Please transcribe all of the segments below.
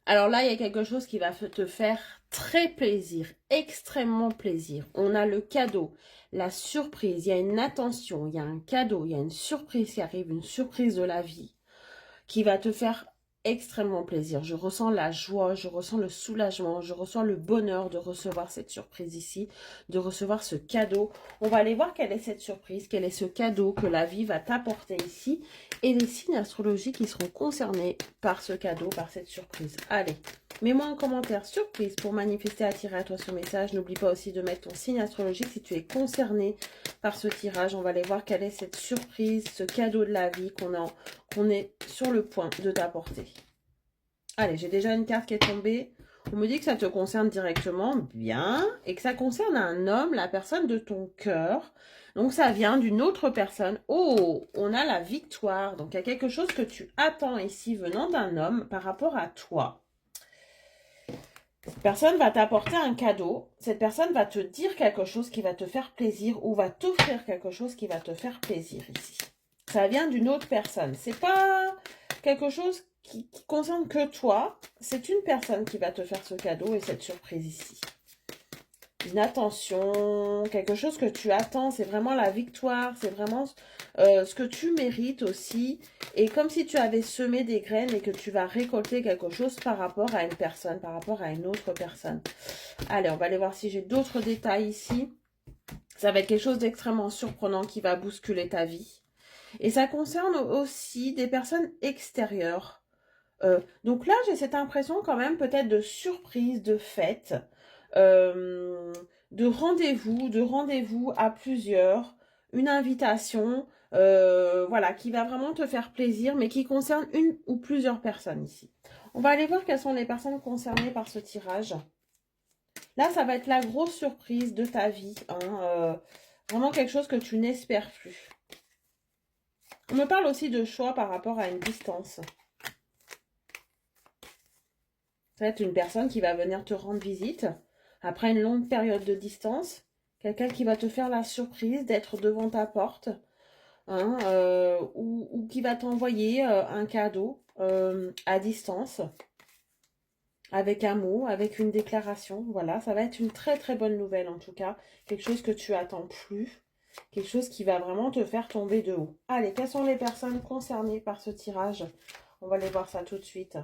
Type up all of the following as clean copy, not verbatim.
Alors là, il y a quelque chose qui va te faire très plaisir, extrêmement plaisir. On a le cadeau, la surprise, il y a une attention, il y a un cadeau, il y a une surprise qui arrive, une surprise de la vie qui va te faire extrêmement plaisir. Je ressens la joie, je ressens le soulagement, je ressens le bonheur de recevoir cette surprise ici, de recevoir ce cadeau. On va aller voir quelle est cette surprise, quel est ce cadeau que la vie va t'apporter ici et les signes astrologiques qui seront concernés par ce cadeau, par cette surprise. Allez, mets-moi un commentaire surprise pour manifester, attirer à toi ce message. N'oublie pas aussi de mettre ton signe astrologique si tu es concerné par ce tirage. On va aller voir quelle est cette surprise, ce cadeau de la vie qu'on est sur le point de t'apporter. Allez, j'ai déjà une carte qui est tombée. On me dit que ça te concerne directement, bien, et que ça concerne un homme, la personne de ton cœur. Donc ça vient d'une autre personne. Oh, on a la victoire. Donc il y a quelque chose que tu attends ici venant d'un homme par rapport à toi. Cette personne va t'apporter un cadeau. Cette personne va te dire quelque chose qui va te faire plaisir ou va t'offrir quelque chose qui va te faire plaisir ici. Ça vient d'une autre personne. C'est pas quelque chose qui concerne que toi. C'est une personne qui va te faire ce cadeau et cette surprise ici. Une attention, quelque chose que tu attends, c'est vraiment la victoire, c'est vraiment ce que tu mérites aussi. Et comme si tu avais semé des graines et que tu vas récolter quelque chose par rapport à une personne, par rapport à une autre personne. Allez, on va aller voir si j'ai d'autres détails ici. Ça va être quelque chose d'extrêmement surprenant qui va bousculer ta vie. Et ça concerne aussi des personnes extérieures. Donc là, j'ai cette impression quand même peut-être de surprise, de fête, euh, de rendez-vous à plusieurs, une invitation, voilà, qui va vraiment te faire plaisir, mais qui concerne une ou plusieurs personnes ici. On va aller voir quelles sont les personnes concernées par ce tirage. Là, ça va être la grosse surprise de ta vie, hein, vraiment quelque chose que tu n'espères plus. On me parle aussi de choix par rapport à une distance. Ça va être une personne qui va venir te rendre visite après une longue période de distance. Quelqu'un qui va te faire la surprise d'être devant ta porte, hein, ou qui va t'envoyer un cadeau à distance avec un mot, avec une déclaration. Voilà, ça va être une très très bonne nouvelle en tout cas. Quelque chose que tu attends plus. Quelque chose qui va vraiment te faire tomber de haut. Allez, quelles sont les personnes concernées par ce tirage? On va aller voir ça tout de suite.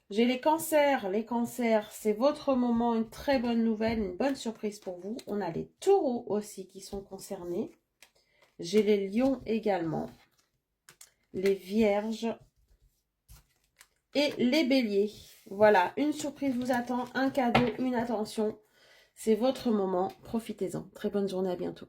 J'ai les cancers. Les cancers, c'est votre moment, une très bonne nouvelle, une bonne surprise pour vous. On a les taureaux aussi qui sont concernés. J'ai les lions également. Les vierges. Et les béliers. Voilà, une surprise vous attend, un cadeau, une attention. C'est votre moment. Profitez-en. Très bonne journée, à bientôt.